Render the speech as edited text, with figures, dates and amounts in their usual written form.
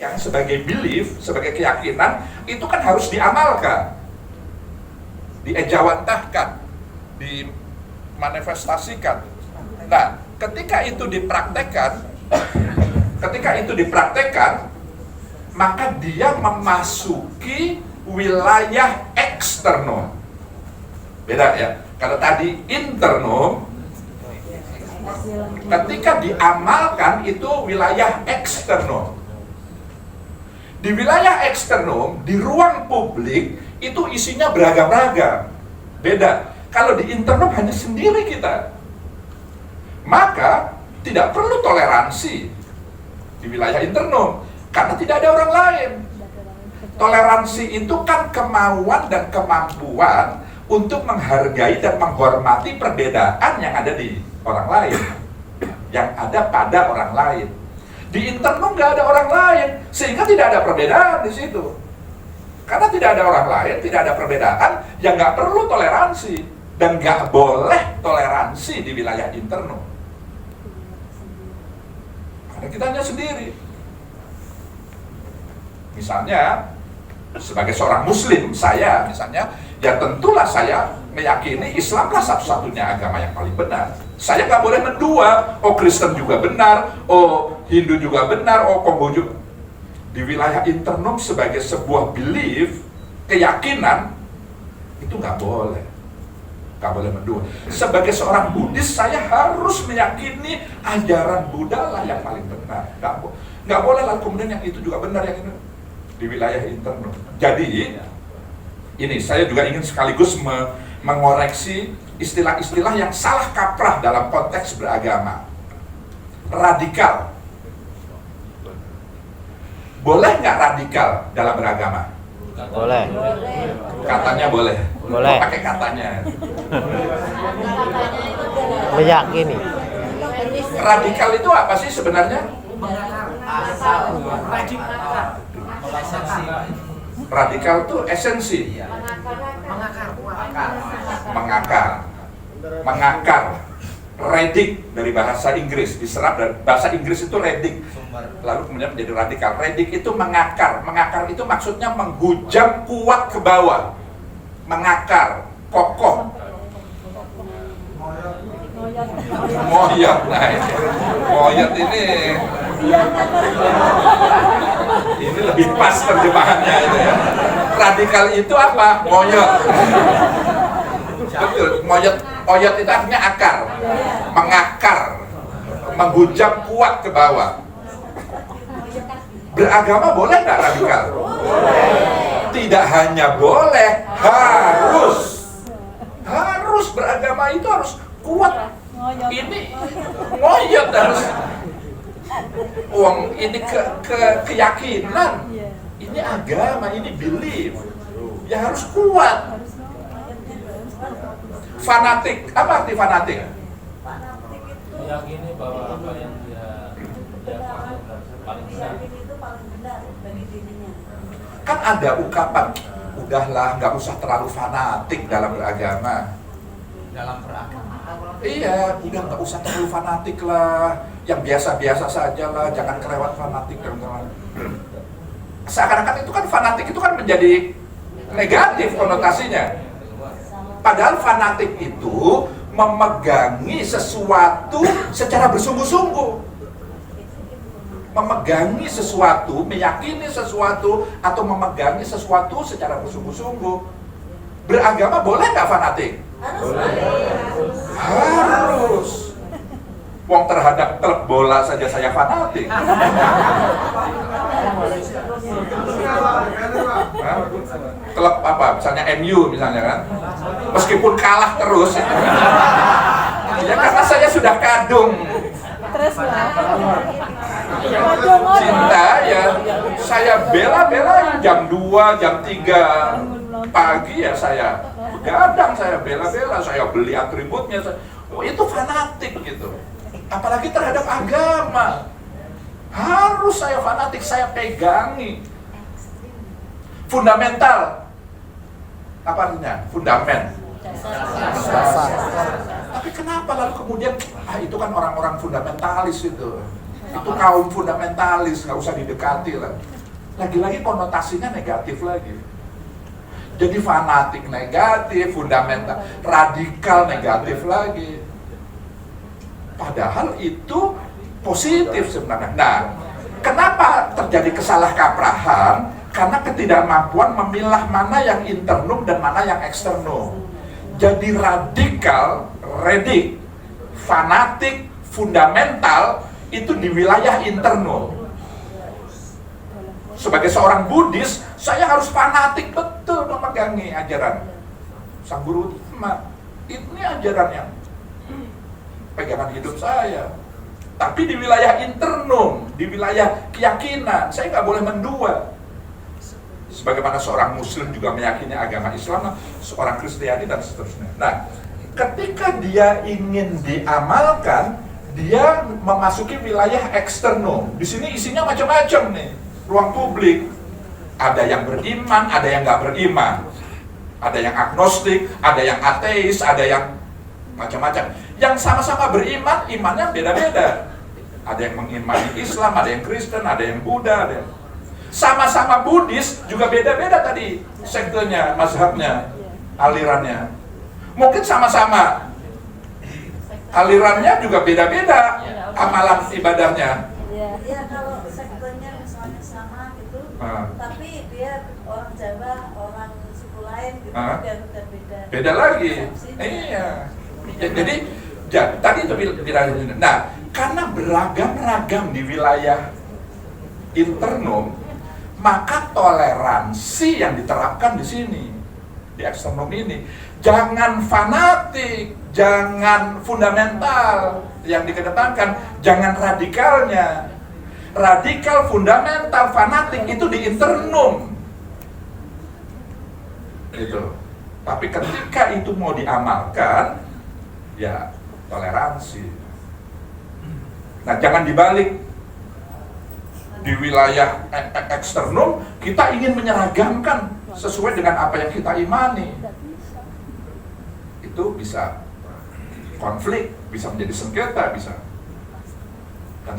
yang sebagai belief, sebagai keyakinan, itu kan harus diamalkan, diejawantahkan, dimanifestasikan. Nah, ketika itu dipraktekkan, maka dia memasuki wilayah eksternum. Beda ya, kalau tadi internum, ketika diamalkan itu wilayah eksternum. Di wilayah eksternum, di ruang publik, itu isinya beragam-ragam. Beda. Kalau di internum hanya sendiri kita. Maka tidak perlu toleransi di wilayah internum, karena tidak ada orang lain. Toleransi itu kan kemauan dan kemampuan untuk menghargai dan menghormati perbedaan yang ada di orang lain, yang ada pada orang lain. Di internum nggak ada orang lain, sehingga tidak ada perbedaan di situ. Karena tidak ada orang lain, tidak ada perbedaan, yang nggak perlu toleransi dan nggak boleh toleransi di wilayah internum. Karena kita hanya sendiri. Misalnya, sebagai seorang Muslim, saya misalnya, ya tentulah saya meyakini Islamlah satu-satunya agama yang paling benar. Saya nggak boleh mendua, oh Kristen juga benar, oh Hindu juga benar, oh Kongo juga. Di wilayah internum sebagai sebuah belief, keyakinan, itu nggak boleh mendua. Sebagai seorang Buddhis, saya harus meyakini ajaran Buddha lah yang paling benar. Nggak boleh lah kemudian yang itu juga benar, yang ini di wilayah internum. Jadi ini saya juga ingin sekaligus mengoreksi istilah-istilah yang salah kaprah dalam konteks beragama. Radikal. Boleh nggak radikal dalam beragama? Boleh. Katanya boleh. Boleh. Pakai katanya. Meyakini. Radikal itu apa sih sebenarnya? Radikal itu esensi. Mengakar. Redik dari bahasa Inggris, diserap dari bahasa Inggris itu redik, lalu kemudian menjadi radikal. Redik itu mengakar itu maksudnya menghujam kuat ke bawah, mengakar, kokoh. Moyot, nah ini moyot ini lebih pas terjemahannya itu ya. Radikal itu apa? Moyot. Betul, moyot itu artinya akar, mengakar, menghujam kuat ke bawah. Beragama boleh nggak radikal? Tidak hanya boleh, harus beragama itu harus kuat. Ini moyot harus, ini keyakinan, ini agama, ini belief, ya harus kuat. Fanatik, apa arti fanatik? Meyakini bahwa apa yang dia paling benar. Kan ada ungkapan, udahlah nggak usah terlalu fanatik dalam beragama. Iya, udah nggak usah terlalu fanatik lah, yang biasa-biasa saja lah, jangan kelewat fanatik dan seakan-akan itu kan fanatik itu kan menjadi negatif konotasinya. Padahal fanatik itu memegangi sesuatu secara bersungguh-sungguh. Memegangi sesuatu, meyakini sesuatu, atau memegangi sesuatu secara bersungguh-sungguh. Beragama boleh nggak fanatik? Harus. Wong terhadap klub bola saja saya fanatik. Klub apa? Misalnya MU misalnya kan. Meskipun kalah terus itu. Ya karena saya sudah kadung. Cinta ya. Saya bela-belain jam 2, jam 3 pagi ya saya begadang, saya bela-bela, saya beli atributnya. Oh, itu fanatik gitu. Apalagi terhadap agama. Harus saya fanatik, saya pegangi. Fundamental. Apa artinya? Fundamen. Dasar. Tapi kenapa lalu kemudian itu kan orang-orang fundamentalis itu. Itu kaum fundamentalis, nggak usah didekati lah. Lagi-lagi konotasinya negatif lagi. Jadi fanatik negatif, fundamental, radikal negatif lagi. Padahal itu positif sebenarnya. Nah, kenapa terjadi kesalahkaprahan? Karena ketidakmampuan memilah mana yang internum dan mana yang eksternum. Jadi radikal, fanatik, fundamental itu di wilayah internum. Sebagai seorang Buddhis, saya harus fanatik betul memegangi ajaran Sang Guru Dhamma. Ini ajaran yang pegangan hidup saya. Tapi di wilayah internum, di wilayah keyakinan, saya nggak boleh mendua. Sebagaimana seorang Muslim juga meyakini agama Islam, seorang Kristiani dan seterusnya. Nah, ketika dia ingin diamalkan, dia memasuki wilayah eksternum. Di sini isinya macam-macam nih. Ruang publik, ada yang beriman, ada yang nggak beriman, ada yang agnostik, ada yang ateis, ada yang macam-macam. Yang sama-sama beriman, imannya beda-beda. Ada yang mengimani Islam, ada yang Kristen, ada yang Buddha, ada yang... Sama-sama Buddhis juga beda-beda tadi sektenya, mazhabnya, alirannya. Mungkin sama-sama alirannya juga beda-beda, amalan ibadahnya. Ya kalau sektenya misalnya sama gitu, tapi dia orang Jawa, orang suku lain gitu, dia berbeda. Beda lagi. Iya. Jadi tadi itu bilang. Nah, karena beragam-ragam di wilayah internum, maka toleransi yang diterapkan di sini, di eksternum ini, jangan fanatik, jangan fundamental yang dikedepankan, jangan radikalnya. Radikal, fundamental, fanatik itu di internum. Gitu. Tapi ketika itu mau diamalkan, ya toleransi. Nah, jangan dibalik. Di wilayah eksternum, kita ingin menyeragamkan sesuai dengan apa yang kita imani. Itu bisa konflik, bisa menjadi sengketa, bisa. Dan